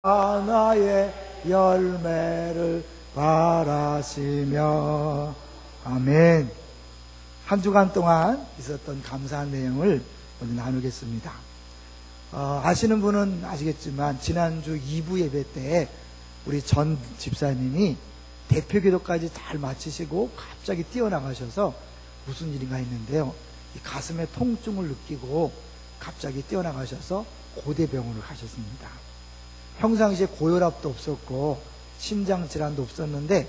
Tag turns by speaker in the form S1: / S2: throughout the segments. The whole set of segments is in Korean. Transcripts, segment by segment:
S1: 나의 열매를 바라시며. 아멘. 한 주간 동안 있었던 감사한 내용을 오늘 나누겠습니다. 아시는 분은 아시겠지만 지난주 2부 예배 때 우리 전 집사님이 대표 기도까지 잘 마치시고 갑자기 뛰어나가셔서 무슨 일인가 했는데요, 이 가슴에 통증을 느끼고 갑자기 뛰어나가셔서 고대병원을 가셨습니다. 평상시에 고혈압도 없었고 심장질환도 없었는데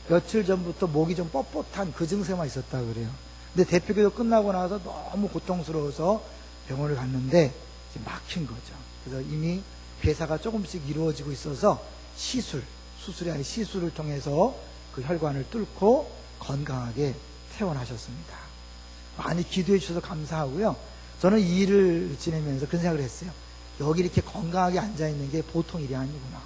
S1: 며칠 전부터 목이 좀 뻣뻣한 그 증세만 있었다 그래요. 근데 대표기도 끝나고 나서 너무 고통스러워서 병원을 갔는데 이제 막힌 거죠. 그래서 이미 괴사가 조금씩 이루어지고 있어서 수술이 아닌 시술을 통해서 그 혈관을 뚫고 건강하게 퇴원하셨습니다. 많이 기도해 주셔서 감사하고요. 저는 이 일을 지내면서 그런 생각을 했어요. 여기 이렇게 건강하게 앉아있는 게 보통 일이 아니구나.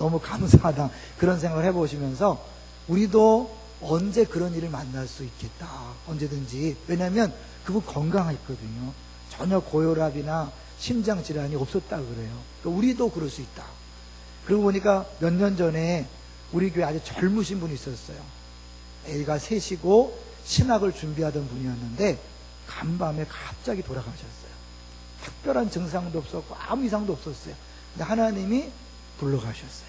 S1: 너무 감사하다. 그런 생각을 해보시면서 우리도 언제 그런 일을 만날 수 있겠다. 언제든지. 왜냐하면 그분 건강했거든요. 전혀 고혈압이나 심장질환이 없었다 그래요. 그러니까 우리도 그럴 수 있다. 그러고 보니까 몇 년 전에 우리 교회 아주 젊으신 분이 있었어요. 애가 셋이고 신학을 준비하던 분이었는데 간밤에 갑자기 돌아가셨어요. 특별한 증상도 없었고 아무 이상도 없었어요. 근데 하나님이 불러가셨어요.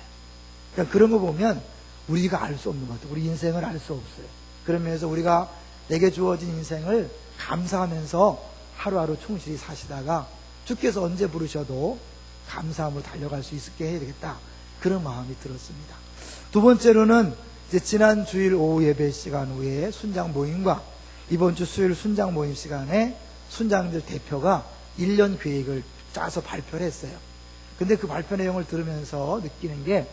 S1: 그러니까 그런 거 보면 우리가 알 수 없는 것 같아요. 우리 인생을 알 수 없어요. 그러면서 우리가 내게 주어진 인생을 감사하면서 하루하루 충실히 사시다가 주께서 언제 부르셔도 감사함으로 달려갈 수 있게 해야 되겠다. 그런 마음이 들었습니다. 두 번째로는 이제 지난 주일 오후 예배 시간 후에 순장 모임과 이번 주 수요일 순장 모임 시간에 순장들 대표가 1년 계획을 짜서 발표를 했어요. 근데 그 발표 내용을 들으면서 느끼는 게,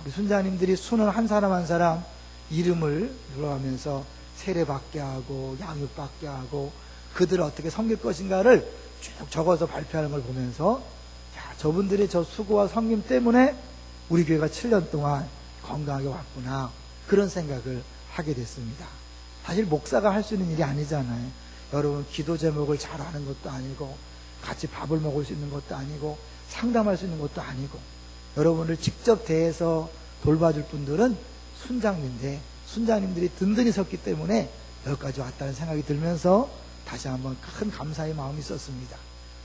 S1: 우리 순장님들이 수는 한 사람 한 사람 이름을 들어가면서 세례받게 하고 양육받게 하고 그들을 어떻게 섬길 것인가를 쭉 적어서 발표하는 걸 보면서, 저분들의 저 수고와 섬김 때문에 우리 교회가 7년 동안 건강하게 왔구나, 그런 생각을 하게 됐습니다. 사실 목사가 할 수 있는 일이 아니잖아요. 여러분, 기도 제목을 잘 아는 것도 아니고 같이 밥을 먹을 수 있는 것도 아니고 상담할 수 있는 것도 아니고, 여러분을 직접 대해서 돌봐줄 분들은 순장님들이 든든히 섰기 때문에 여기까지 왔다는 생각이 들면서 다시 한번 큰 감사의 마음이 있었습니다.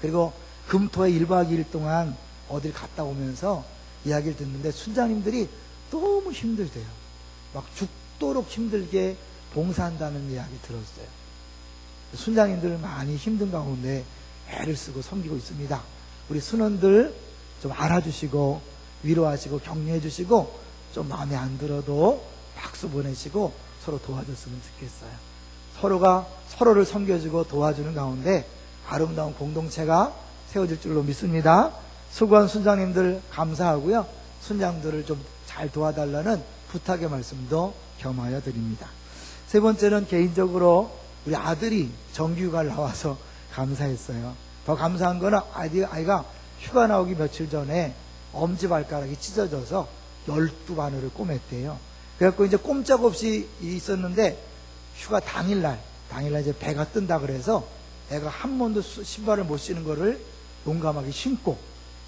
S1: 그리고 금토에 1박 2일 동안 어딜 갔다 오면서 이야기를 듣는데 순장님들이 너무 힘들대요. 막 죽도록 힘들게 봉사한다는 이야기 들었어요. 순장님들 많이 힘든 가운데 애를 쓰고 섬기고 있습니다. 우리 순원들 좀 알아주시고 위로하시고 격려해 주시고, 좀 마음에 안 들어도 박수 보내시고 서로 도와줬으면 좋겠어요. 서로가 서로를 섬겨주고 도와주는 가운데 아름다운 공동체가 세워질 줄로 믿습니다. 수고한 순장님들 감사하고요. 순장들을 좀 잘 도와달라는 부탁의 말씀도 겸하여 드립니다. 세 번째는 개인적으로 우리 아들이 정규육아를 나와서 감사했어요. 더 감사한 거는 아이가 휴가 나오기 며칠 전에 엄지발가락이 찢어져서 12바늘을 꼬맸대요. 그래갖고 이제 꼼짝없이 있었는데 휴가 당일날 이제 배가 뜬다 그래서 애가 한 번도 신발을 못 신은 거를 용감하게 신고,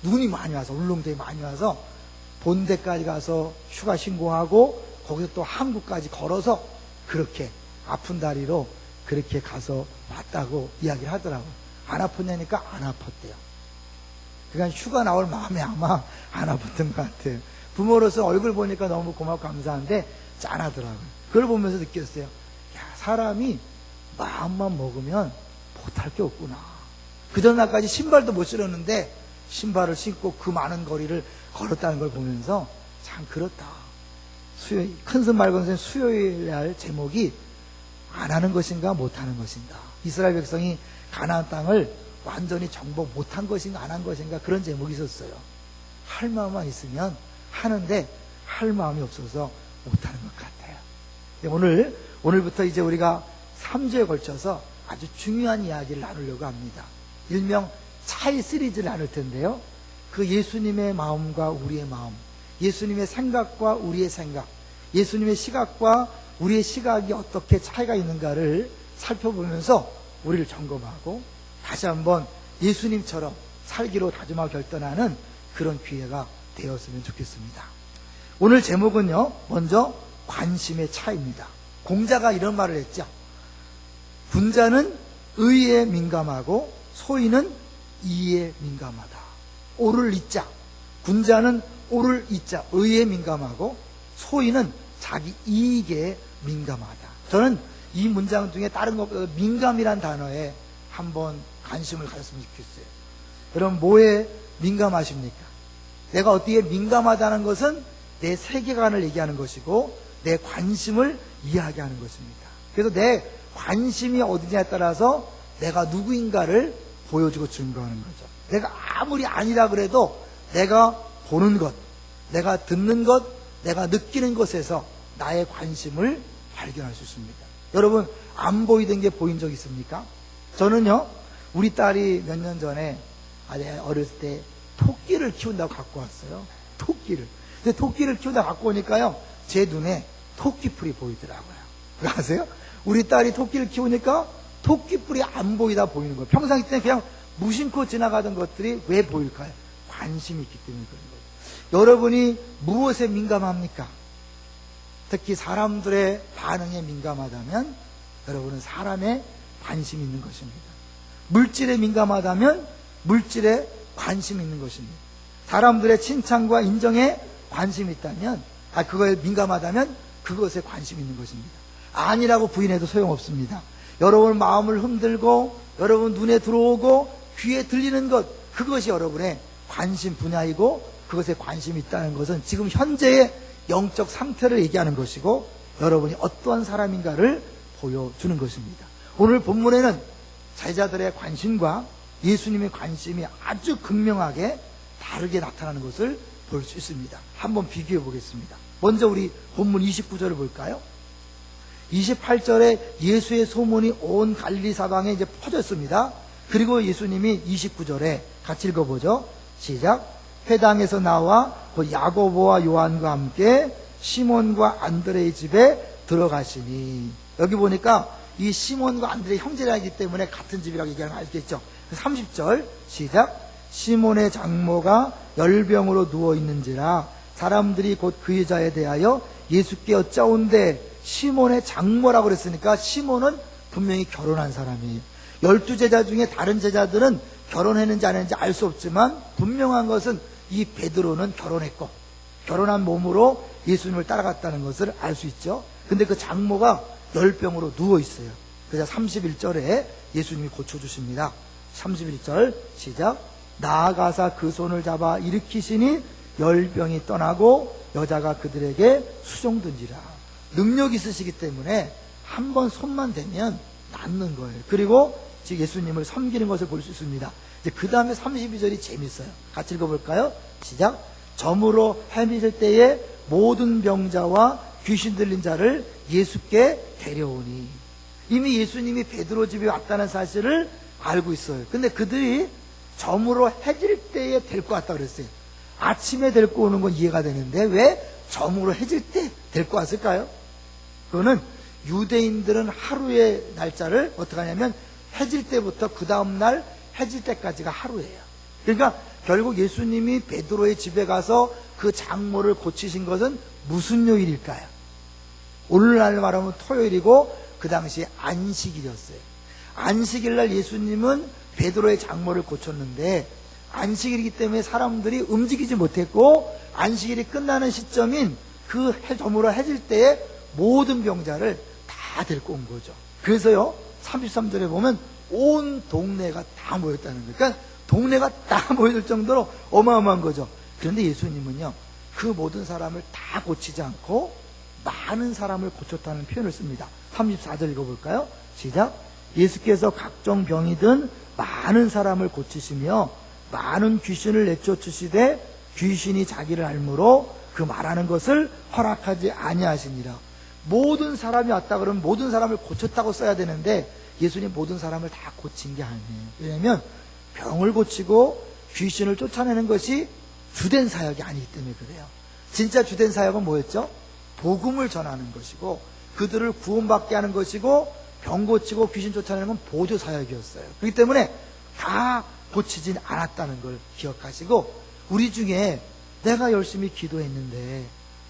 S1: 눈이 많이 와서, 울릉도에 많이 와서 본대까지 가서 휴가 신고하고 거기서 또 한국까지 걸어서 그렇게 아픈 다리로 그렇게 가서 왔다고 이야기를 하더라고요. 안 아팠냐니까 안 아팠대요. 그러니까 휴가 나올 마음에 아마 안 아팠던 것 같아요. 부모로서 얼굴 보니까 너무 고맙고 감사한데 짠하더라고요. 그걸 보면서 느꼈어요. 사람이 마음만 먹으면 못할 게 없구나. 그 전날까지 신발도 못 신었는데 신발을 신고 그 많은 거리를 걸었다는 걸 보면서 참 그렇다. 큰손 맑은 손 수요일에 할 제목이 안 하는 것인가 못하는 것인가, 이스라엘 백성이 가나안 땅을 완전히 정복 못한 것인가 안 한 것인가, 그런 제목이 있었어요. 할 마음만 있으면 하는데 할 마음이 없어서 못하는 것 같아요. 오늘부터 이제 우리가 3주에 걸쳐서 아주 중요한 이야기를 나누려고 합니다. 일명 차이 시리즈를 나눌 텐데요, 그 예수님의 마음과 우리의 마음, 예수님의 생각과 우리의 생각, 예수님의 시각과 우리의 시각이 어떻게 차이가 있는가를 살펴보면서 우리를 점검하고 다시 한번 예수님처럼 살기로 다짐하고 결단하는 그런 기회가 되었으면 좋겠습니다. 오늘 제목은요, 먼저 관심의 차이입니다. 공자가 이런 말을 했죠. 군자는 의에 민감하고 소인은 이에 민감하다. 오를 이자. 군자는 오를 이자, 의에 민감하고 소인은 자기 이익에 민감하다. 저는 이 문장 중에 다른 것보다 민감이란 단어에 한번 관심을 가졌으면 좋겠어요. 여러분, 뭐에 민감하십니까? 내가 어디에 민감하다는 것은 내 세계관을 얘기하는 것이고 내 관심을 이야기하는 것입니다. 그래서 내 관심이 어디냐에 따라서 내가 누구인가를 보여주고 증거하는 거죠. 내가 아무리 아니라 그래도 내가 보는 것, 내가 듣는 것, 내가 느끼는 것에서 나의 관심을 발견할 수 있습니다. 여러분, 안 보이던 게 보인 적 있습니까? 저는요, 우리 딸이 몇 년 전에 어렸을 때 토끼를 키운다고 갖고 왔어요. 토끼를. 근데 토끼를 키우다 갖고 오니까요, 제 눈에 토끼풀이 보이더라고요. 왜 아세요? 우리 딸이 토끼를 키우니까 토끼뿔이 안 보이다 보이는 거예요. 평상시 때는 그냥 무심코 지나가던 것들이 왜 보일까요? 관심이 있기 때문에 그런 거예요. 여러분이 무엇에 민감합니까? 특히 사람들의 반응에 민감하다면 여러분은 사람에 관심이 있는 것입니다. 물질에 민감하다면 물질에 관심이 있는 것입니다. 사람들의 칭찬과 인정에 관심이 있다면, 그거에 민감하다면 그것에 관심이 있는 것입니다. 아니라고 부인해도 소용없습니다. 여러분 마음을 흔들고 여러분 눈에 들어오고 귀에 들리는 것, 그것이 여러분의 관심 분야이고 그것에 관심이 있다는 것은 지금 현재의 영적 상태를 얘기하는 것이고 여러분이 어떠한 사람인가를 보여주는 것입니다. 오늘 본문에는 제자들의 관심과 예수님의 관심이 아주 극명하게 다르게 나타나는 것을 볼 수 있습니다. 한번 비교해 보겠습니다. 먼저 우리 본문 29절을 볼까요? 28절에 예수의 소문이 온 갈릴리 사방에 이제 퍼졌습니다. 그리고 예수님이 29절에 같이 읽어보죠. 시작. 회당에서 나와 곧 야고보와 요한과 함께 시몬과 안드레의 집에 들어가시니, 여기 보니까 이 시몬과 안드레 형제라기 때문에 같은 집이라고 얘기하는 거 알겠죠? 30절 시작. 시몬의 장모가 열병으로 누워있는지라 사람들이 곧 그 여자에 대하여 예수께 여짜온대. 시몬의 장모라고 그랬으니까 시몬은 분명히 결혼한 사람이에요. 12제자 중에 다른 제자들은 결혼했는지 안 했는지 알 수 없지만 분명한 것은 이 베드로는 결혼했고 결혼한 몸으로 예수님을 따라갔다는 것을 알 수 있죠. 근데 그 장모가 열병으로 누워있어요. 그래서 31절에 예수님이 고쳐주십니다. 31절 시작. 나아가사 그 손을 잡아 일으키시니 열병이 떠나고 여자가 그들에게 수종든지라. 능력이 있으시기 때문에 한번 손만 대면 낫는 거예요. 그리고 지금 예수님을 섬기는 것을 볼 수 있습니다. 이제 그 다음에 32절이 재밌어요. 같이 읽어볼까요? 시작. 저물어 헤매실 때에 모든 병자와 귀신 들린 자를 예수께 데려오니. 이미 예수님이 베드로 집에 왔다는 사실을 알고 있어요. 근데 그들이 저물어 해질 때에 데리고 왔다 그랬어요. 아침에 데리고 오는 건 이해가 되는데 왜 저물어 해질 때 데리고 왔을까요? 그거는 유대인들은 하루의 날짜를 어떻게 하냐면 해질 때부터 그 다음날 해질 때까지가 하루예요. 그러니까 결국 예수님이 베드로의 집에 가서 그 장모를 고치신 것은 무슨 요일일까요? 오늘날 말하면 토요일이고 그 당시에 안식일이었어요. 안식일날 예수님은 베드로의 장모를 고쳤는데 안식일이기 때문에 사람들이 움직이지 못했고 안식일이 끝나는 시점인 그 저물어 해질 때에 모든 병자를 다 데리고 온 거죠. 그래서요 33절에 보면 온 동네가 다 모였다는 거예요. 그러니까 동네가 다 모여들 정도로 어마어마한 거죠. 그런데 예수님은요 그 모든 사람을 다 고치지 않고 많은 사람을 고쳤다는 표현을 씁니다. 34절 읽어볼까요? 시작. 예수께서 각종 병이 든 많은 사람을 고치시며 많은 귀신을 내쫓으시되 귀신이 자기를 알므로 그 말하는 것을 허락하지 아니하시니라. 모든 사람이 왔다 그러면 모든 사람을 고쳤다고 써야 되는데 예수님 모든 사람을 다 고친 게 아니에요. 왜냐하면 병을 고치고 귀신을 쫓아내는 것이 주된 사역이 아니기 때문에 그래요. 진짜 주된 사역은 뭐였죠? 복음을 전하는 것이고 그들을 구원받게 하는 것이고 병 고치고 귀신 쫓아내는 건 보조 사역이었어요. 그렇기 때문에 다 고치진 않았다는 걸 기억하시고 우리 중에 내가 열심히 기도했는데,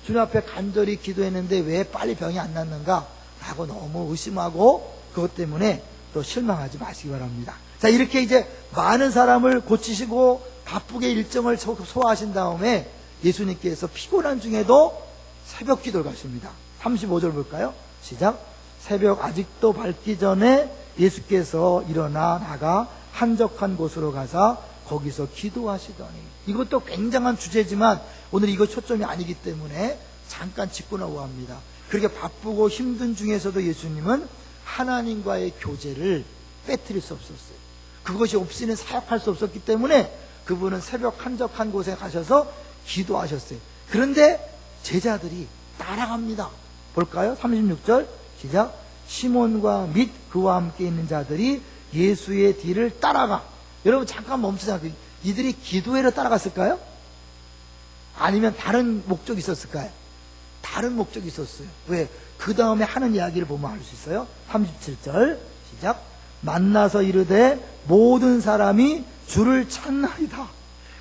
S1: 주님 앞에 간절히 기도했는데 왜 빨리 병이 안 낫는가? 라고 너무 의심하고 그것 때문에 또 실망하지 마시기 바랍니다. 자, 이렇게 이제 많은 사람을 고치시고 바쁘게 일정을 소화하신 다음에 예수님께서 피곤한 중에도 새벽 기도를 가십니다. 35절 볼까요? 시작. 새벽 아직도 밝기 전에 예수께서 일어나 나가 한적한 곳으로 가사 거기서 기도하시더니, 이것도 굉장한 주제지만 오늘 이거 초점이 아니기 때문에 잠깐 짚고 넘어갑니다. 그렇게 바쁘고 힘든 중에서도 예수님은 하나님과의 교제를 빼뜨릴 수 없었어요. 그것이 없이는 사역할 수 없었기 때문에 그분은 새벽 한적한 곳에 가셔서 기도하셨어요. 그런데 제자들이 따라갑니다. 볼까요? 36절 시작. 시몬과 및 그와 함께 있는 자들이 예수의 뒤를 따라가. 여러분 잠깐 멈추자. 이들이 기도회로 따라갔을까요? 아니면 다른 목적이 있었을까요? 다른 목적이 있었어요. 왜? 그 다음에 하는 이야기를 보면 알 수 있어요. 37절 시작. 만나서 이르되 모든 사람이 주를 찾나이다.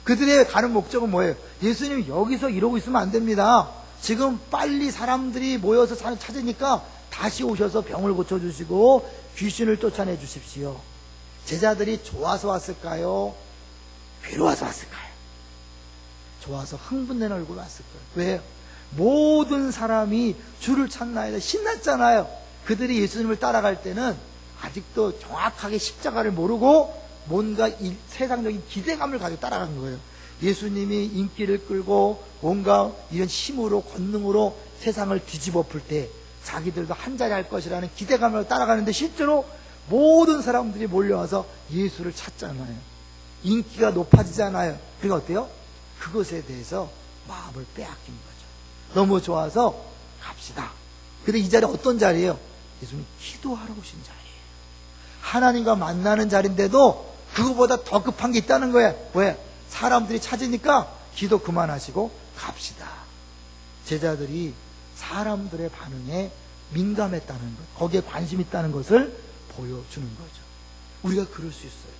S1: 그들의 가는 목적은 뭐예요? 예수님 여기서 이러고 있으면 안 됩니다. 지금 빨리 사람들이 모여서 찾으니까 다시 오셔서 병을 고쳐주시고 귀신을 쫓아내 주십시오. 제자들이 좋아서 왔을까요? 괴로워서 왔을까요? 좋아서 흥분된 얼굴 왔을 거예요. 왜요? 모든 사람이 주를 찾나이다. 신났잖아요. 그들이 예수님을 따라갈 때는 아직도 정확하게 십자가를 모르고 뭔가 세상적인 기대감을 가지고 따라간 거예요. 예수님이 인기를 끌고 뭔가 이런 힘으로 권능으로 세상을 뒤집어 풀 때 자기들도 한 자리 할 것이라는 기대감을 따라가는데 실제로 모든 사람들이 몰려와서 예수를 찾잖아요. 인기가 높아지잖아요. 그러니까 어때요? 그것에 대해서 마음을 빼앗긴 거죠. 너무 좋아서 갑시다. 근데 이 자리 어떤 자리예요? 예수님 기도하러 오신 자리예요. 하나님과 만나는 자리인데도 그거보다 더 급한 게 있다는 거예요. 왜? 사람들이 찾으니까 기도 그만하시고 갑시다. 제자들이 사람들의 반응에 민감했다는 것, 거기에 관심 있다는 것을 보여주는 거죠. 우리가 그럴 수 있어요.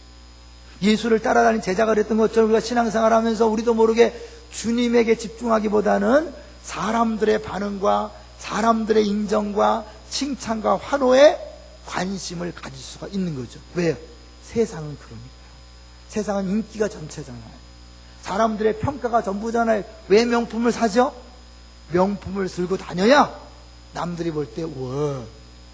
S1: 예수를 따라다니는 제자가 그랬던 것처럼 우리가 신앙생활 하면서 우리도 모르게 주님에게 집중하기보다는 사람들의 반응과 사람들의 인정과 칭찬과 환호에 관심을 가질 수가 있는 거죠. 왜요? 세상은 그러니까요. 세상은 인기가 전체잖아요. 사람들의 평가가 전부잖아요. 왜 명품을 사죠? 명품을 들고 다녀야 남들이 볼 때 우와.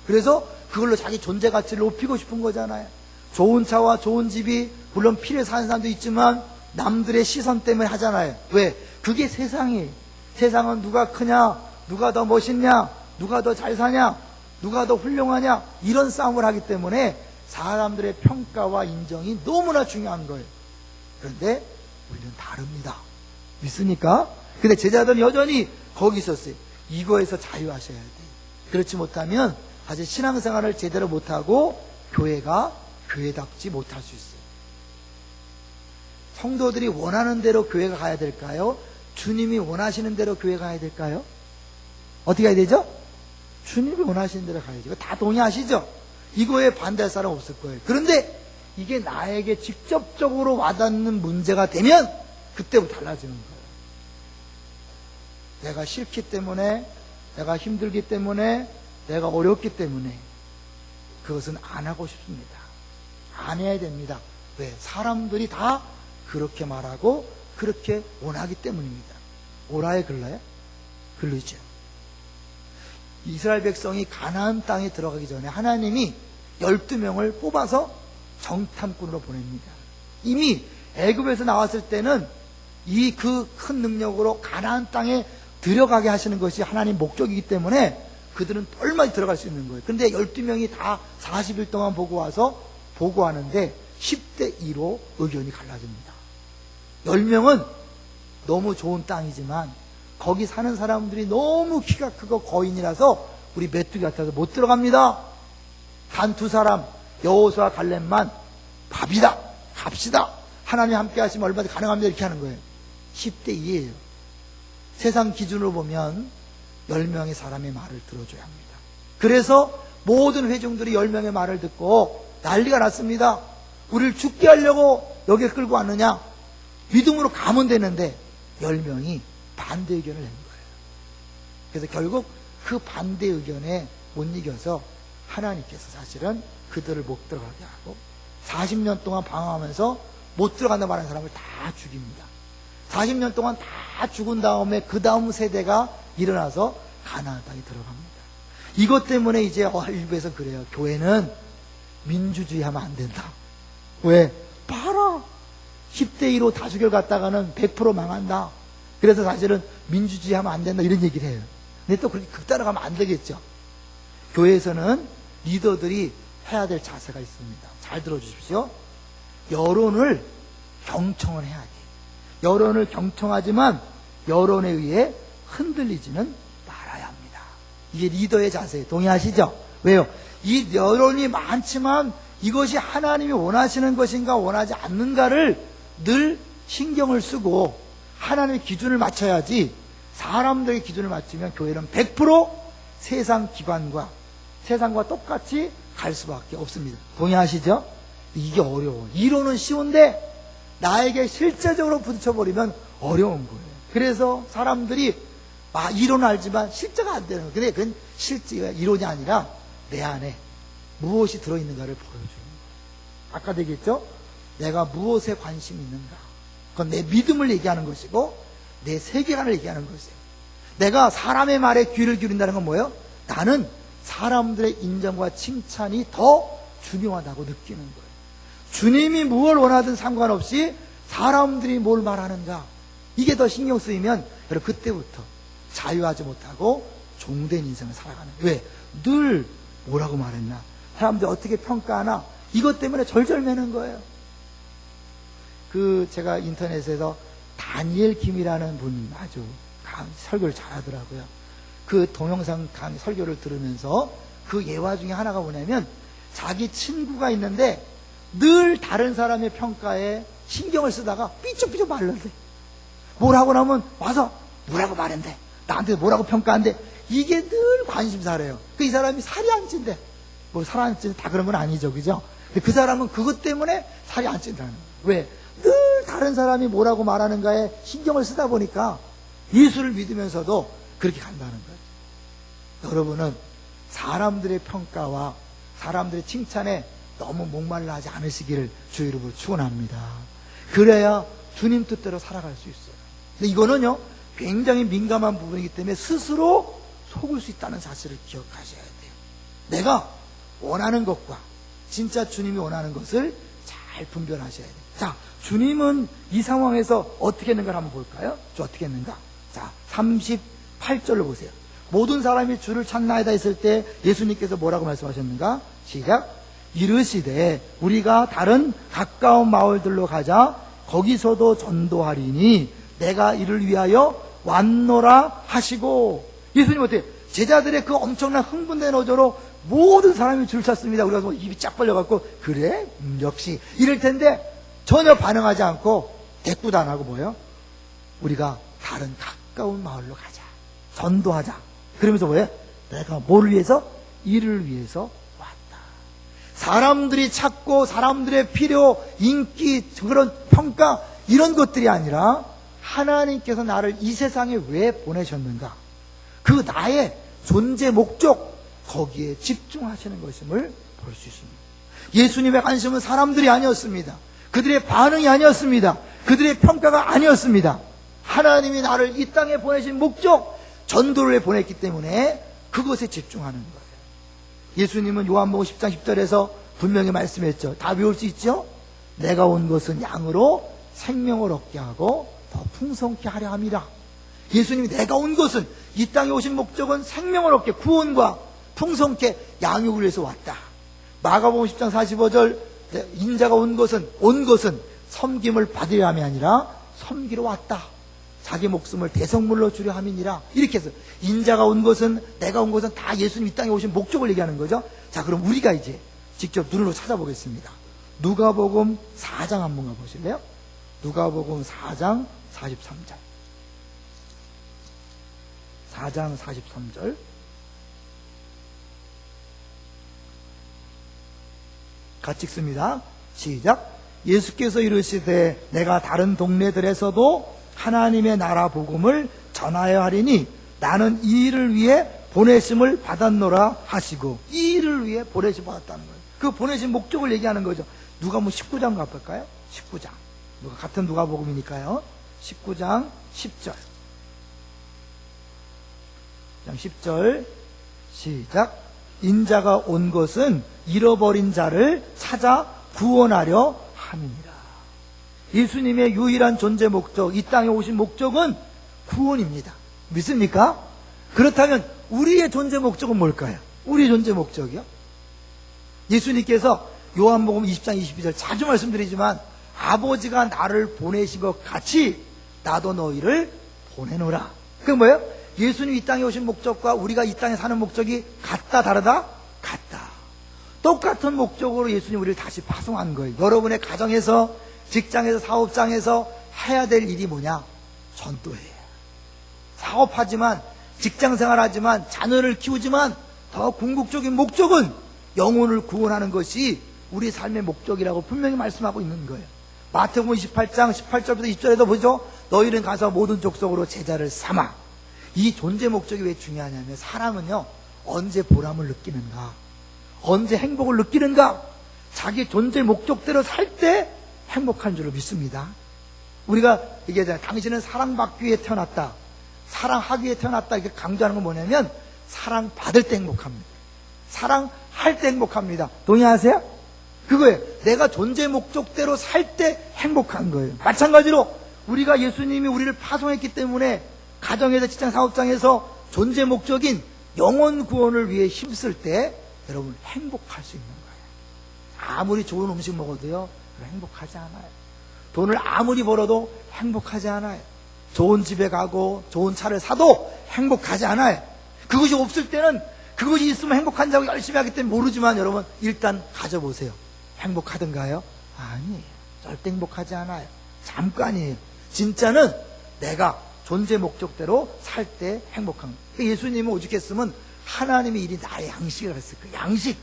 S1: 그래서 그걸로 자기 존재 가치를 높이고 싶은 거잖아요. 좋은 차와 좋은 집이 물론 필요해 사는 사람도 있지만 남들의 시선 때문에 하잖아요. 왜? 그게 세상이에요. 세상은 누가 크냐, 누가 더 멋있냐, 누가 더 잘 사냐, 누가 더 훌륭하냐, 이런 싸움을 하기 때문에 사람들의 평가와 인정이 너무나 중요한 거예요. 그런데 우리는 다릅니다. 믿습니까? 근데 제자들은 여전히 거기 있었어요. 이거에서 자유하셔야 돼요. 그렇지 못하면 아직 신앙생활을 제대로 못하고 교회가 교회답지 못할 수 있어요. 성도들이 원하는 대로 교회가 가야 될까요? 주님이 원하시는 대로 교회 가야 될까요? 어떻게 가야 되죠? 주님이 원하시는 대로 가야죠. 이거 다 동의하시죠? 이거에 반대할 사람 없을 거예요. 그런데 이게 나에게 직접적으로 와닿는 문제가 되면 그때부터 달라지는 거예요. 내가 싫기 때문에, 내가 힘들기 때문에, 내가 어렵기 때문에 그것은 안 하고 싶습니다. 안 해야 됩니다. 왜? 사람들이 다 그렇게 말하고 그렇게 원하기 때문입니다. 오라에 글라요? 글르죠. 이스라엘 백성이 가나안 땅에 들어가기 전에 하나님이 12명을 뽑아서 정탐꾼으로 보냅니다. 이미 애굽에서 나왔을 때는 이 그 큰 능력으로 가나안 땅에 들어가게 하시는 것이 하나님 목적이기 때문에 그들은 얼마나 들어갈 수 있는 거예요. 그런데 12명이 다 40일 동안 보고 와서 보고하는데 10대 2로 의견이 갈라집니다. 10명은 너무 좋은 땅이지만 거기 사는 사람들이 너무 키가 크고 거인이라서 우리 메뚜기 같아서 못 들어갑니다. 단 2사람 여호수아 갈렙만 밥이다 갑시다 하나님 함께 하시면 얼마든지 가능합니다 이렇게 하는 거예요. 10대 2예요. 세상 기준으로 보면 10명의 사람의 말을 들어줘야 합니다. 그래서 모든 회중들이 10명의 말을 듣고 난리가 났습니다. 우리를 죽게 하려고 여기에 끌고 왔느냐? 믿음으로 가면 되는데 10명이 반대 의견을 낸 거예요. 그래서 결국 그 반대 의견에 못 이겨서 하나님께서 사실은 그들을 못 들어가게 하고 40년 동안 방황하면서 못 들어간다 말하는 사람을 다 죽입니다. 40년 동안 다 죽은 다음에 그 다음 세대가 일어나서 가나안 땅에 들어갑니다. 이것 때문에 이제 일부에서 그래요. 교회는 민주주의 하면 안 된다. 왜? 봐라. 10대 1로 다수결 갔다가는 100% 망한다. 그래서 사실은 민주주의 하면 안 된다 이런 얘기를 해요. 근데 또 그렇게 극단으로 가면 안 되겠죠. 교회에서는 리더들이 해야 될 자세가 있습니다. 잘 들어주십시오. 여론을 경청을 해야 돼요. 여론을 경청하지만 여론에 의해 흔들리지는 말아야 합니다. 이게 리더의 자세예요. 동의하시죠? 왜요? 이 여론이 많지만 이것이 하나님이 원하시는 것인가 원하지 않는가를 늘 신경을 쓰고 하나님의 기준을 맞춰야지, 사람들의 기준을 맞추면 교회는 100% 세상과 똑같이 갈 수밖에 없습니다. 동의하시죠? 이게 어려워요. 이론은 쉬운데 나에게 실제적으로 부딪혀버리면 어려운 거예요. 그래서 사람들이 이론은 알지만 실제가 안 되는 거예요. 근데 그건 실제가 이론이 아니라 내 안에 무엇이 들어있는가를 보여주는 거예요. 아까 얘기했죠? 내가 무엇에 관심이 있는가. 그건 내 믿음을 얘기하는 것이고 내 세계관을 얘기하는 것이에요. 내가 사람의 말에 귀를 기울인다는 건 뭐예요? 나는 사람들의 인정과 칭찬이 더 중요하다고 느끼는 거예요. 주님이 무엇을 원하든 상관없이 사람들이 뭘 말하는가, 이게 더 신경 쓰이면 여러분 그때부터 자유하지 못하고 종된 인생을 살아가는 거예요. 왜? 늘 뭐라고 말했나, 사람들이 어떻게 평가하나, 이것 때문에 절절 매는 거예요. 제가 인터넷에서 다니엘 김이라는 분 아주 설교를 잘하더라고요. 그 동영상 설교를 들으면서 그 예화 중에 하나가 뭐냐면, 자기 친구가 있는데 늘 다른 사람의 평가에 신경을 쓰다가 삐죽삐죽 말른대. 뭐라고 나면 와서 뭐라고 말한대, 나한테 뭐라고 평가한대. 이게 늘 관심사래요. 이 사람이 살이 안 찐대. 뭐 살 안 찐 다 그런 건 아니죠, 그죠? 근데 그 사람은 그것 때문에 살이 안 찐다는 거예요. 왜? 늘 다른 사람이 뭐라고 말하는가에 신경을 쓰다 보니까 예수를 믿으면서도 그렇게 간다는 거예요. 여러분은 사람들의 평가와 사람들의 칭찬에 너무 목말라 하지 않으시기를 주 이름으로 축원합니다. 그래야 주님 뜻대로 살아갈 수 있어요. 근데 이거는요, 굉장히 민감한 부분이기 때문에 스스로 속을 수 있다는 사실을 기억하셔야 돼요. 내가 원하는 것과 진짜 주님이 원하는 것을 잘 분별하셔야 돼요. 자, 주님은 이 상황에서 어떻게 했는가를 한번 볼까요? 어떻게 했는가? 자, 38절을 보세요. 모든 사람이 주를 찾나이다 했을 때 예수님께서 뭐라고 말씀하셨는가? 시작. 이르시되 우리가 다른 가까운 마을들로 가자. 거기서도 전도하리니 내가 이를 위하여 왔노라 하시고. 예수님 어때요? 제자들의 그 엄청난 흥분된 어조로 모든 사람이 줄 찼습니다. 우리가 입이 쫙 벌려갖고 그래? 역시 이럴 텐데 전혀 반응하지 않고 대꾸도 안 하고 뭐예요? 우리가 다른 가까운 마을로 가자. 전도하자. 그러면서 뭐예요? 내가 뭐를 위해서? 이를 위해서 왔다. 사람들이 찾고 사람들의 필요, 인기, 그런 평가, 이런 것들이 아니라 하나님께서 나를 이 세상에 왜 보내셨는가, 그 나의 존재 목적, 거기에 집중하시는 것임을 볼 수 있습니다. 예수님의 관심은 사람들이 아니었습니다. 그들의 반응이 아니었습니다. 그들의 평가가 아니었습니다. 하나님이 나를 이 땅에 보내신 목적, 전도를 보냈기 때문에 그것에 집중하는 거예요. 예수님은 요한복음 10장 10절에서 분명히 말씀했죠. 다 외울 수 있죠? 내가 온 것은 양으로 생명을 얻게 하고 더 풍성케 하려 함이라. 예수님이 내가 온 것은, 이 땅에 오신 목적은 생명을 얻게, 구원과 풍성케 양육을 위해서 왔다. 마가복음 10장 45절 인자가 온 것은 섬김을 받으려 함이 아니라 섬기러 왔다. 자기 목숨을 대성물로 주려 함이니라. 이렇게 해서 인자가 온 것은, 내가 온 것은 다 예수님 이 땅에 오신 목적을 얘기하는 거죠. 자, 그럼 우리가 이제 직접 눈으로 찾아보겠습니다. 누가복음 4장 한번 가보실래요? 누가복음 4장 43절. 4장 43절. 같이 읽습니다. 시작. 예수께서 이르시되 내가 다른 동네들에서도 하나님의 나라 복음을 전하여 하리니 나는 이 일을 위해 보내심을 받았노라 하시고, 이 일을 위해 보내심 받았다는 거예요. 그 보내심 목적을 얘기하는 거죠. 누가복음 19장 가볼까요? 19장. 같은 누가복음이니까요. 19장 10절. 10절 시작. 인자가 온 것은 잃어버린 자를 찾아 구원하려 함이니라. 예수님의 유일한 존재 목적, 이 땅에 오신 목적은 구원입니다. 믿습니까? 그렇다면 우리의 존재 목적은 뭘까요? 우리의 존재 목적이요? 예수님께서 요한복음 20장 22절 자주 말씀드리지만, 아버지가 나를 보내신 것 같이 나도 너희를 보내노라. 그게 뭐예요? 예수님 이 땅에 오신 목적과 우리가 이 땅에 사는 목적이 같다 다르다? 같다. 똑같은 목적으로 예수님 우리를 다시 파송한 거예요. 여러분의 가정에서, 직장에서, 사업장에서 해야 될 일이 뭐냐? 전도예요. 사업하지만, 직장생활하지만, 자녀를 키우지만 더 궁극적인 목적은 영혼을 구원하는 것이 우리 삶의 목적이라고 분명히 말씀하고 있는 거예요. 마태복음 28장 18절부터 20절에도 보죠. 너희는 가서 모든 족속으로 제자를 삼아. 이 존재 목적이 왜 중요하냐면, 사람은요 언제 보람을 느끼는가, 언제 행복을 느끼는가, 자기 존재 목적대로 살 때 행복한 줄로 믿습니다. 우리가 얘기하잖아요. 당신은 사랑받기 위해 태어났다, 사랑하기 위해 태어났다, 이렇게 강조하는 건 뭐냐면, 사랑받을 때 행복합니다. 사랑할 때 행복합니다. 동의하세요? 그거예요. 내가 존재 목적대로 살 때 행복한 거예요. 마찬가지로 우리가 예수님이 우리를 파송했기 때문에 가정에서, 직장, 사업장에서 존재 목적인 영혼 구원을 위해 힘쓸 때 여러분 행복할 수 있는 거예요. 아무리 좋은 음식 먹어도요 행복하지 않아요. 돈을 아무리 벌어도 행복하지 않아요. 좋은 집에 가고 좋은 차를 사도 행복하지 않아요. 그것이 없을 때는, 그것이 있으면 행복한다고 열심히 하기 때문에 모르지만, 여러분 일단 가져보세요. 행복하던가요? 아니에요. 절대 행복하지 않아요. 잠깐이에요. 진짜는 내가 존재 목적대로 살 때 행복한 거예요. 예수님은 오죽했으면 하나님의 일이 나의 양식이라고 했을 거예요. 양식.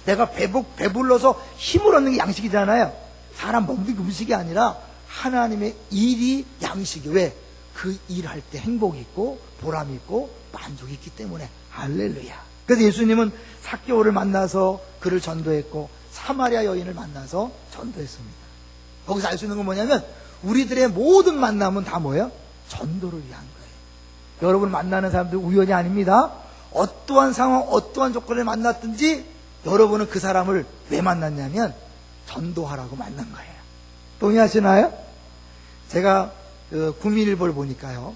S1: 내가 배불러서 힘을 얻는 게 양식이잖아요. 사람 먹는 게 음식이 아니라 하나님의 일이 양식이. 왜? 그 일할 때 행복이 있고 보람이 있고 만족이 있기 때문에. 할렐루야. 그래서 예수님은 삭개오를 만나서 그를 전도했고, 사마리아 여인을 만나서 전도했습니다. 거기서 알 수 있는 건 뭐냐면, 우리들의 모든 만남은 다 뭐예요? 전도를 위한 거예요. 여러분 만나는 사람들 우연이 아닙니다. 어떠한 상황, 어떠한 조건을 만났든지 여러분은 그 사람을 왜 만났냐면 전도하라고 만난 거예요. 동의하시나요? 제가 구민일보를 보니까요,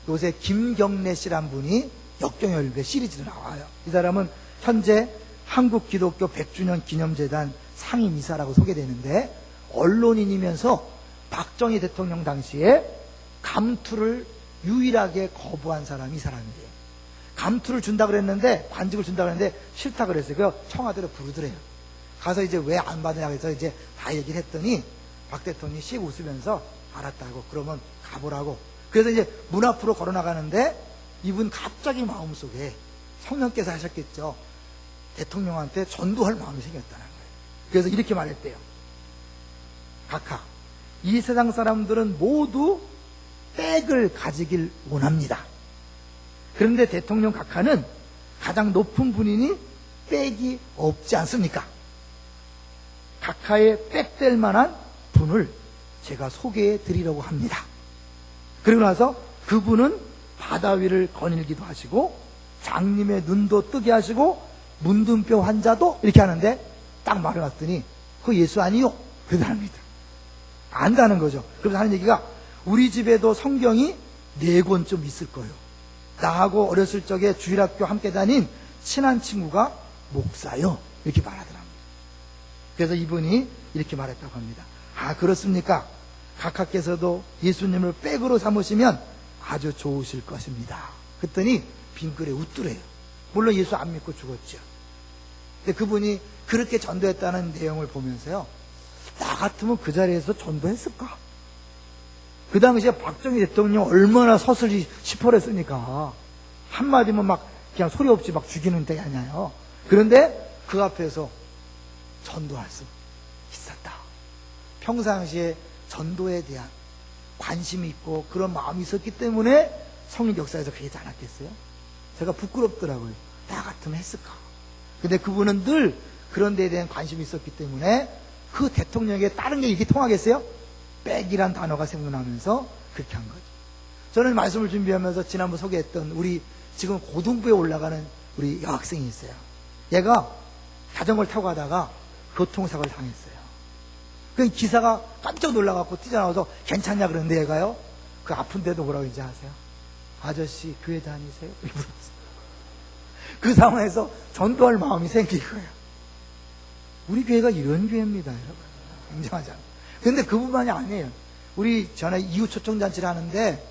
S1: 요새 김경래 씨란 분이 역경열배 시리즈로 나와요. 이 사람은 현재 한국기독교 100주년 기념재단 상임이사라고 소개되는데, 언론인이면서 박정희 대통령 당시에 감투를 유일하게 거부한 사람이 이 사람이에요. 감투를 준다 그랬는데, 관직을 준다 그랬는데 싫다 그랬어요. 그래서 청와대로 부르더래요. 가서 이제 왜 안 받느냐 해서 이제 다 얘기를 했더니 박 대통령이 씩 웃으면서 알았다고, 그러면 가보라고. 그래서 이제 문 앞으로 걸어 나가는데 이분 갑자기 마음속에, 성령께서 하셨겠죠, 대통령한테 전도할 마음이 생겼다는 거예요. 그래서 이렇게 말했대요. 각하, 이 세상 사람들은 모두 백을 가지길 원합니다. 그런데 대통령 각하는 가장 높은 분이니 백이 없지 않습니까? 각하의 백 될 만한 분을 제가 소개해 드리려고 합니다. 그리고 나서 그분은 바다 위를 거닐기도 하시고, 장님의 눈도 뜨게 하시고, 문둥뼈 환자도 이렇게 하는데, 딱 말을 놨더니 그 예수 아니요? 그러답니다. 안다는 거죠. 그래서 하는 얘기가, 우리 집에도 성경이 4권쯤 있을 거예요. 나하고 어렸을 적에 주일학교 함께 다닌 친한 친구가 목사요, 이렇게 말하더랍니다. 그래서 이분이 이렇게 말했다고 합니다. 아, 그렇습니까? 각하께서도 예수님을 백으로 삼으시면 아주 좋으실 것입니다. 그랬더니 빙글에 웃더래요. 물론 예수 안 믿고 죽었죠. 근데 그분이 그렇게 전도했다는 내용을 보면서요, 나 같으면 그 자리에서 전도했을까? 그 당시에 박정희 대통령 얼마나 서슬이 시퍼랬으니까 한마디면 막 그냥 소리 없이 막 죽이는 데 아니에요. 그런데 그 앞에서 전도할 수 있었다. 평상시에 전도에 대한 관심이 있고 그런 마음이 있었기 때문에 성령 역사에서 그러지 않았겠어요? 제가 부끄럽더라고요. 나 같으면 했을까? 근데 그분은 늘 그런 데에 대한 관심이 있었기 때문에 그 대통령에게 다른 게 이게 통하겠어요? 백이란 단어가 생각나면서 그렇게 한 거죠. 저는 말씀을 준비하면서 지난번 소개했던 우리 지금 고등부에 올라가는 우리 여학생이 있어요. 얘가 자전거를 타고 가다가 교통사고를 당했어요. 그 기사가 깜짝 놀라갖고 뛰어나와서 괜찮냐 그러는데 얘가요, 그 아픈데도 뭐라고 이제 아세요? 아저씨 교회 다니세요? 그 상황에서 전도할 마음이 생긴 거예요. 우리 교회가 이런 교회입니다, 여러분. 굉장하잖아요. 근데 그뿐만이 아니에요. 우리 전에 이웃 초청잔치를 하는데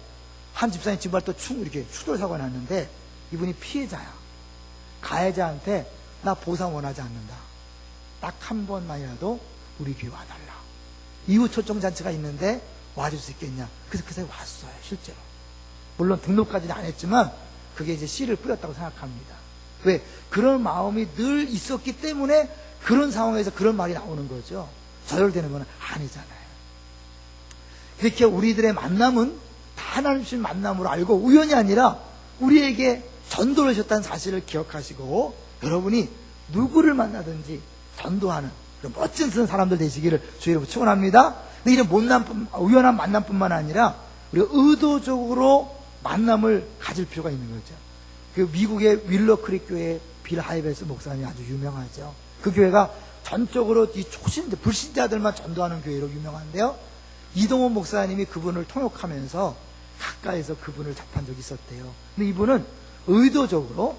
S1: 한 집사님 집 앞에 이렇게 추돌 사고가 났는데 이분이 피해자야. 가해자한테 나 보상 원하지 않는다. 딱 한 번만이라도 우리 교회 와달라. 이웃 초청잔치가 있는데 와줄 수 있겠냐. 그래서 그 사람이 왔어요, 실제로. 물론 등록까지는 안 했지만 그게 이제 씨를 뿌렸다고 생각합니다. 왜? 그런 마음이 늘 있었기 때문에 그런 상황에서 그런 말이 나오는 거죠. 저절되는 건 아니잖아요. 그렇게 우리들의 만남은 다 하나님 주신 만남으로 알고 우연이 아니라 우리에게 전도를 하셨다는 사실을 기억하시고 여러분이 누구를 만나든지 전도하는 그런 멋진 사람들 되시기를 주의 이름으로 축원합니다. 근데 이런 우연한 만남뿐만 아니라 우리가 의도적으로 만남을 가질 필요가 있는 거죠. 그 미국의 윌러크릭 교회 빌 하이베스 목사님이 아주 유명하죠. 그 교회가 전적으로 이 불신자들만 전도하는 교회로 유명한데요. 이동원 목사님이 그분을 통역하면서 가까이서 그분을 접한 적이 있었대요. 근데 이분은 의도적으로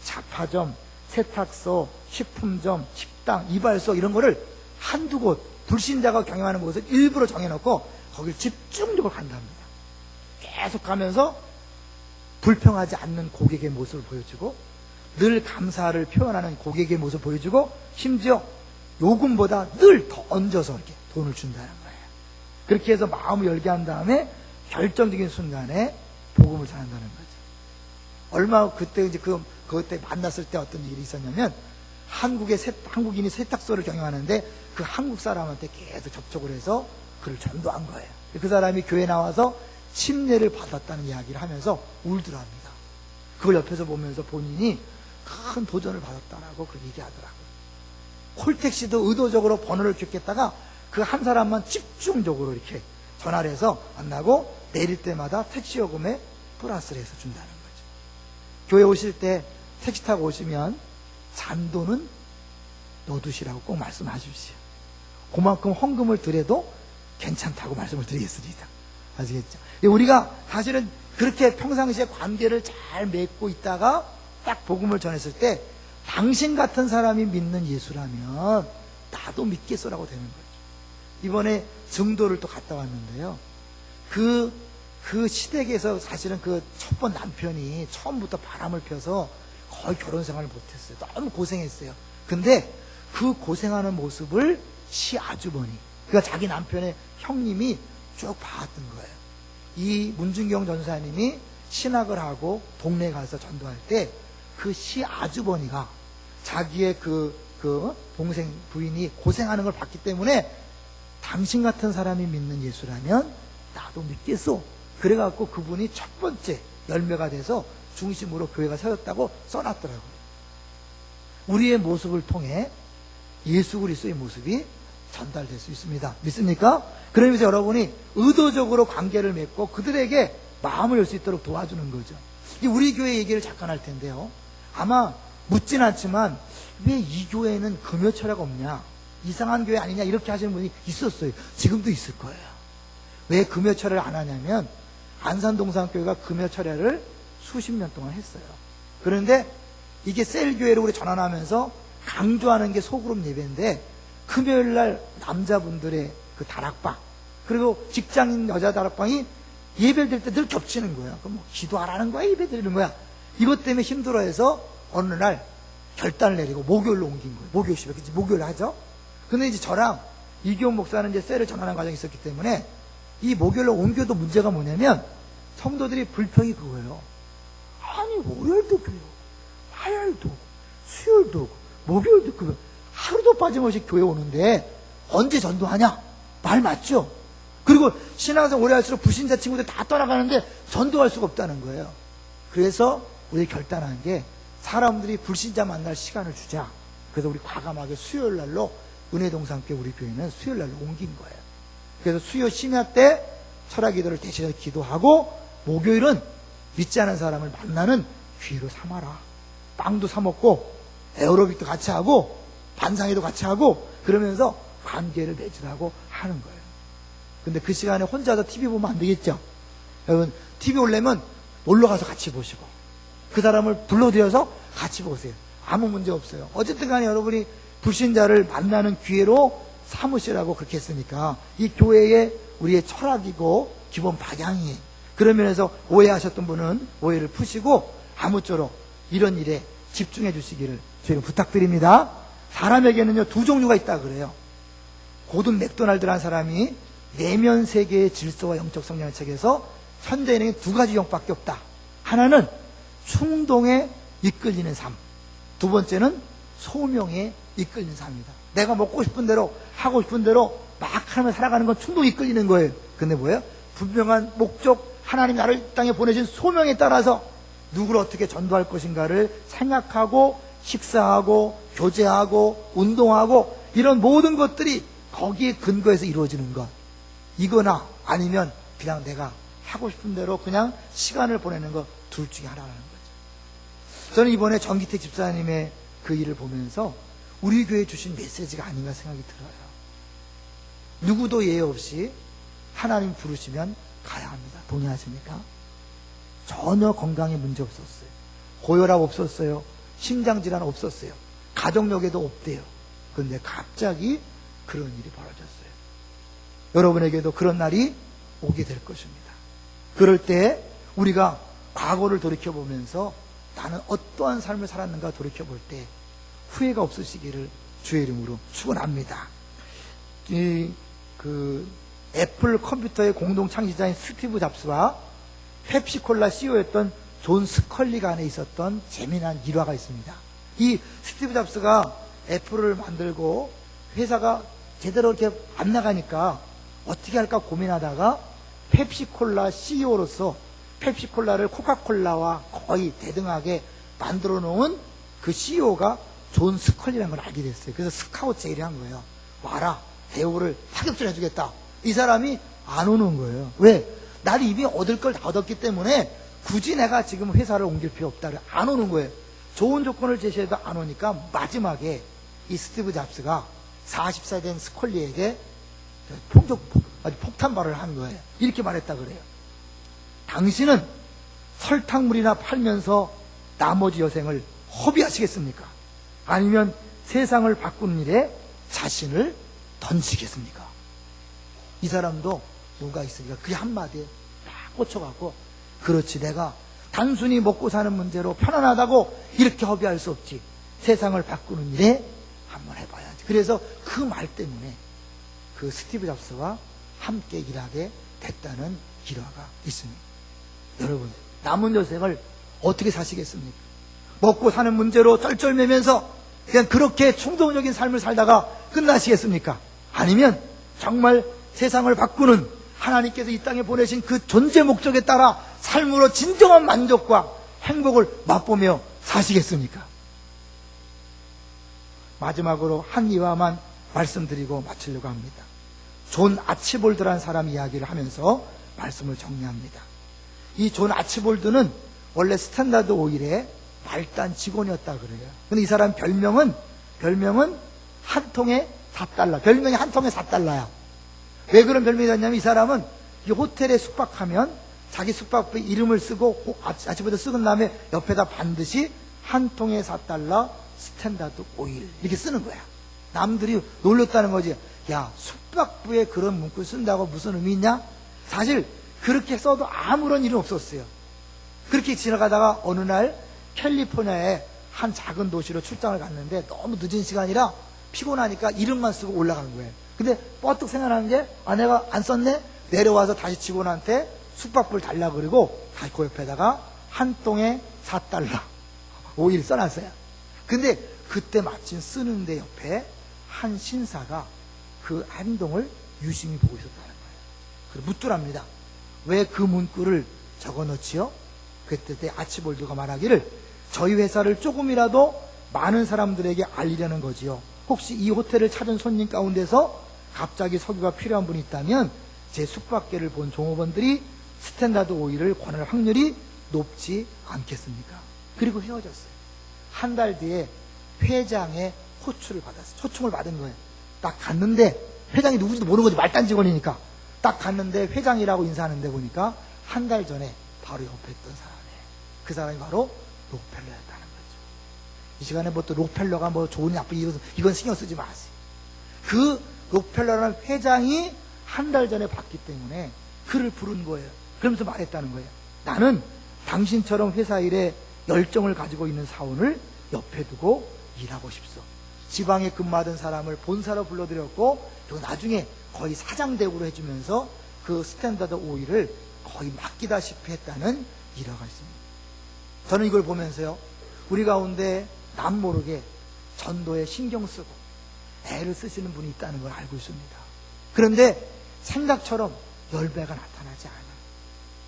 S1: 잡화점, 세탁소, 식품점, 식당, 이발소 이런 거를 한두 곳 불신자가 경영하는 곳을 일부러 정해놓고 거길 집중적으로 간답니다. 계속 가면서 불평하지 않는 고객의 모습을 보여주고 늘 감사를 표현하는 고객의 모습을 보여주고 심지어 요금보다 늘 더 얹어서 이렇게 돈을 준다는 거예요. 그렇게 해서 마음을 열게 한 다음에 결정적인 순간에 복음을 전한다는 거죠. 얼마 그때 이제 그때 만났을 때 어떤 일이 있었냐면 한국인이 세탁소를 경영하는데 그 한국 사람한테 계속 접촉을 해서 그를 전도한 거예요. 그 사람이 교회 나와서 침례를 받았다는 이야기를 하면서 울더랍니다. 그걸 옆에서 보면서 본인이 큰 도전을 받았다라고 그렇게 얘기하더라고요. 콜택시도 의도적으로 번호를 기억했다가 그 한 사람만 집중적으로 이렇게 전화를 해서 만나고 내릴 때마다 택시 요금에 플러스를 해서 준다는 거죠. 교회 오실 때 택시 타고 오시면 잔돈은 넣어두시라고 꼭 말씀하십시오. 그만큼 헌금을 드려도 괜찮다고 말씀을 드리겠습니다. 아시겠죠? 우리가 사실은 그렇게 평상시에 관계를 잘 맺고 있다가 딱 복음을 전했을 때 당신 같은 사람이 믿는 예수라면 나도 믿겠어라고 되는 거죠. 이번에 증도를 또 갔다 왔는데요. 그 시댁에서 사실은 그 첫 번 남편이 처음부터 바람을 펴서 거의 결혼 생활을 못했어요. 너무 고생했어요. 근데 그 고생하는 모습을 시아주머니, 그러니까 자기 남편의 형님이 쭉 봐왔던 거예요. 이 문준경 전사님이 신학을 하고 동네에 가서 전도할 때 그 시아주머니가 자기의 그 동생 부인이 고생하는 걸 봤기 때문에 당신 같은 사람이 믿는 예수라면 나도 믿겠소. 그래갖고 그분이 첫 번째 열매가 돼서 중심으로 교회가 세웠다고 써놨더라고요. 우리의 모습을 통해 예수 그리스도의 모습이 전달될 수 있습니다. 믿습니까? 그러면서 여러분이 의도적으로 관계를 맺고 그들에게 마음을 열 수 있도록 도와주는 거죠. 우리 교회 얘기를 잠깐 할 텐데요. 아마 묻진 않지만 왜 이 교회는 금요철야가 없냐, 이상한 교회 아니냐 이렇게 하시는 분이 있었어요. 지금도 있을 거예요. 왜 금요철야를 안 하냐면 안산동산교회가 금요철야를 수십 년 동안 했어요. 그런데 이게 셀교회로 우리 전환하면서 강조하는 게 소그룹 예배인데 금요일날 남자분들의 그 다락방 그리고 직장인 여자 다락방이 예배를 드릴 때 늘 겹치는 거예요. 그럼 뭐 기도하라는 거야, 예배 드리는 거야. 이것 때문에 힘들어해서 어느 날 결단을 내리고 목요일로 옮긴 거예요. 목요일 시간, 그치? 목요일 하죠? 근데 이제 저랑 이기용 목사는 이제 셀을 전환하는 과정이 있었기 때문에 이 목요일로 옮겨도 문제가 뭐냐면 성도들이 불평이 그거예요. 아니, 월요일도 교회, 화요일도, 수요일도, 목요일도 교회, 하루도 빠짐없이 교회 오는데 언제 전도하냐? 말 맞죠? 그리고 신앙생활 오래 할수록 불신자 친구들 다 떠나가는데 전도할 수가 없다는 거예요. 그래서 우리 결단한 게 사람들이 불신자 만날 시간을 주자. 그래서 우리 과감하게 수요일 날로 은혜동산교회 우리 교회는 수요일 날로 옮긴 거예요. 그래서 수요 심야 때 철학기도를 대신해서 기도하고 목요일은 믿지 않은 사람을 만나는 기회로 삼아라. 빵도 사 먹고 에어로빅도 같이 하고 반상회도 같이 하고 그러면서 관계를 맺으라고 하는 거예요. 근데 그 시간에 혼자서 TV 보면 안 되겠죠? 여러분 TV 올려면 놀러가서 같이 보시고 그 사람을 불러들여서 같이 보세요. 아무 문제 없어요. 어쨌든 간에 여러분이 불신자를 만나는 기회로 삼으시라고 그렇게 했으니까 이 교회의 우리의 철학이고 기본 방향이 그런 면에서 오해하셨던 분은 오해를 푸시고 아무쪼록 이런 일에 집중해 주시기를 저희는 부탁드립니다. 사람에게는요 두 종류가 있다 그래요. 고든 맥도날드라는 사람이 내면 세계의 질서와 영적 성장의 책에서 현대인에게 두 가지 영밖에 없다. 하나는 충동에 이끌리는 삶, 두 번째는 소명에 이끌리는 삶이다. 내가 먹고 싶은 대로 하고 싶은 대로 막 하면 살아가는 건 충동에 이끌리는 거예요. 근데 뭐예요? 분명한 목적, 하나님 나를 땅에 보내신 소명에 따라서 누구를 어떻게 전도할 것인가를 생각하고 식사하고 교제하고 운동하고 이런 모든 것들이 거기에 근거해서 이루어지는 것. 이거나 아니면 그냥 내가 하고 싶은 대로 그냥 시간을 보내는 것 둘 중에 하나라는 거죠. 저는 이번에 정기택 집사님의 그 일을 보면서 우리 교회에 주신 메시지가 아닌가 생각이 들어요. 누구도 예외 없이 하나님 부르시면 가야 합니다. 동의하십니까? 전혀 건강에 문제 없었어요. 고혈압 없었어요. 심장질환 없었어요. 가족력에도 없대요. 그런데 갑자기 그런 일이 벌어졌어요. 여러분에게도 그런 날이 오게 될 것입니다. 그럴 때 우리가 과거를 돌이켜보면서 나는 어떠한 삶을 살았는가 돌이켜볼 때 후회가 없으시기를 주의 이름으로 축원합니다. 애플 컴퓨터의 공동 창시자인 스티브 잡스와 펩시콜라 CEO였던 존 스컬리가 안에 있었던 재미난 일화가 있습니다. 이 스티브 잡스가 애플을 만들고 회사가 제대로 이렇게 안 나가니까 어떻게 할까 고민하다가 펩시콜라 CEO로서 펩시콜라를 코카콜라와 거의 대등하게 만들어 놓은 그 CEO가 존 스컬리라는 걸 알게 됐어요. 그래서 스카우트 제의를 한 거예요. 와라, 대우를 파격전 해주겠다. 이 사람이 안 오는 거예요. 왜? 나는 이미 얻을 걸 다 얻었기 때문에 굳이 내가 지금 회사를 옮길 필요 없다. 안 오는 거예요. 좋은 조건을 제시해도 안 오니까 마지막에 이 스티브 잡스가 40살 된 스컬리에게 폭탄 발언을 한 거예요. 이렇게 말했다 그래요. 당신은 설탕물이나 팔면서 나머지 여생을 허비하시겠습니까? 아니면 세상을 바꾸는 일에 자신을 던지겠습니까? 이 사람도 누가 있으니까 그 한마디에 딱 꽂혀갖고 그렇지, 내가 단순히 먹고 사는 문제로 편안하다고 이렇게 허비할 수 없지. 세상을 바꾸는 일에 한번 해봐야지. 그래서 그 말 때문에 그 스티브 잡스와 함께 일하게 됐다는 일화가 있습니다. 여러분, 남은 여생을 어떻게 사시겠습니까? 먹고 사는 문제로 쩔쩔매면서 그냥 그렇게 충동적인 삶을 살다가 끝나시겠습니까? 아니면 정말 세상을 바꾸는 하나님께서 이 땅에 보내신 그 존재 목적에 따라 삶으로 진정한 만족과 행복을 맛보며 사시겠습니까? 마지막으로 한 이화만 말씀드리고 마치려고 합니다. 존 아치볼드라는 사람 이야기를 하면서 말씀을 정리합니다. 이 존 아치볼드는 원래 스탠다드 오일의 말단 직원이었다 그래요. 근데 이 사람 별명은 한 통에 4달러. 별명이 한 통에 4달러야. 왜 그런 별명이 됐냐면 이 사람은 이 호텔에 숙박하면 자기 숙박부에 이름을 쓰고 아침부터 쓰은 다음에 옆에다 반드시 한 통에 4달러 스탠다드 오일 이렇게 쓰는 거야. 남들이 놀렸다는 거지. 야, 숙박부에 그런 문구 쓴다고 무슨 의미 있냐? 사실 그렇게 써도 아무런 일은 없었어요. 그렇게 지나가다가 어느 날 캘리포니아의 한 작은 도시로 출장을 갔는데 너무 늦은 시간이라 피곤하니까 이름만 쓰고 올라간 거예요. 근데 뻗뜩 생각나는 게 내가 안 썼네? 내려와서 다시 직원한테 숙박비를 달라 그러고 다시 그 옆에다가 한 통에 4달러 오일 써놨어요. 근데 그때 마침 쓰는데 옆에 한 신사가 그 행동을 유심히 보고 있었다는 거예요. 묻더랍니다. 왜 그 문구를 적어놓지요? 그때 아치볼드가 말하기를 저희 회사를 조금이라도 많은 사람들에게 알리려는 거지요. 혹시 이 호텔을 찾은 손님 가운데서 갑자기 석유가 필요한 분이 있다면 제 숙박계를 본 종업원들이 스탠다드 오일을 권할 확률이 높지 않겠습니까? 그리고 헤어졌어요. 한 달 뒤에 회장의 호출을 받았어요. 초청을 받은 거예요. 딱 갔는데 회장이 누구지도 모르는 거지. 말단 직원이니까. 딱 갔는데 회장이라고 인사하는데 보니까 한 달 전에 바로 옆에 있던 사람이에요. 그 사람이 바로 록펠러였다는 거죠. 이 시간에 뭐 또 록펠러가 뭐 좋으니 나쁘니 이건 신경 쓰지 마세요. 그 록펠러라는 회장이 한 달 전에 봤기 때문에 그를 부른 거예요. 그러면서 말했다는 거예요. 나는 당신처럼 회사 일에 열정을 가지고 있는 사원을 옆에 두고 일하고 싶소. 지방에 근무하던 사람을 본사로 불러들였고 그리고 나중에 거의 사장 대우로 해주면서 그 스탠다드 오일을 거의 맡기다시피 했다는 일화가 있습니다. 저는 이걸 보면서요, 우리 가운데 남 모르게 전도에 신경 쓰고 애를 쓰시는 분이 있다는 걸 알고 있습니다. 그런데 생각처럼 열매가 나타나지 않아요.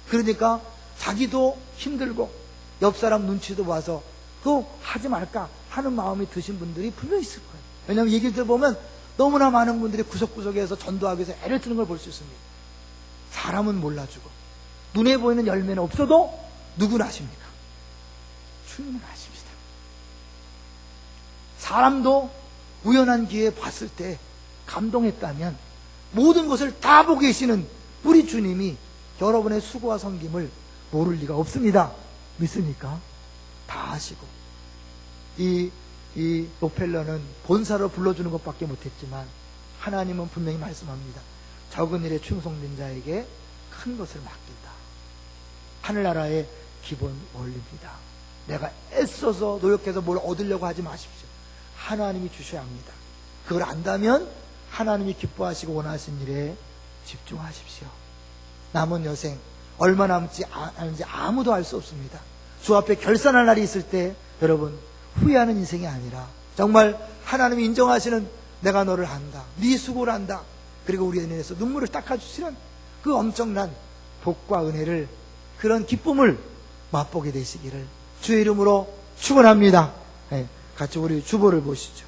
S1: 그러니까 자기도 힘들고 옆 사람 눈치도 봐서 그거 하지 말까 하는 마음이 드신 분들이 분명히 있을 거예요. 왜냐하면 얘기를 들어보면 너무나 많은 분들이 구석구석에서 전도하기 위해서 애를 쓰는 걸 볼 수 있습니다. 사람은 몰라주고 눈에 보이는 열매는 없어도 누구나 아십니까? 주님은 아십니다. 사람도 우연한 기회에 봤을 때 감동했다면 모든 것을 다 보고 계시는 우리 주님이 여러분의 수고와 섬김을 모를 리가 없습니다. 믿습니까? 다 아시고 이 록펠러는 본사로 불러주는 것밖에 못했지만 하나님은 분명히 말씀합니다. 적은 일에 충성된 자에게 큰 것을 맡긴다. 하늘나라의 기본 원리입니다. 내가 애써서 노력해서 뭘 얻으려고 하지 마십시오. 하나님이 주셔야 합니다. 그걸 안다면 하나님이 기뻐하시고 원하신 일에 집중하십시오. 남은 여생 얼마 남지 않은지 아무도 알 수 없습니다. 주 앞에 결산할 날이 있을 때 여러분 후회하는 인생이 아니라 정말 하나님이 인정하시는 내가 너를 안다, 네 수고를 안다, 그리고 우리에 인해서 눈물을 닦아주시는 그 엄청난 복과 은혜를, 그런 기쁨을 맛보게 되시기를 주의 이름으로 축원합니다. 같이 우리 주보를 보시죠.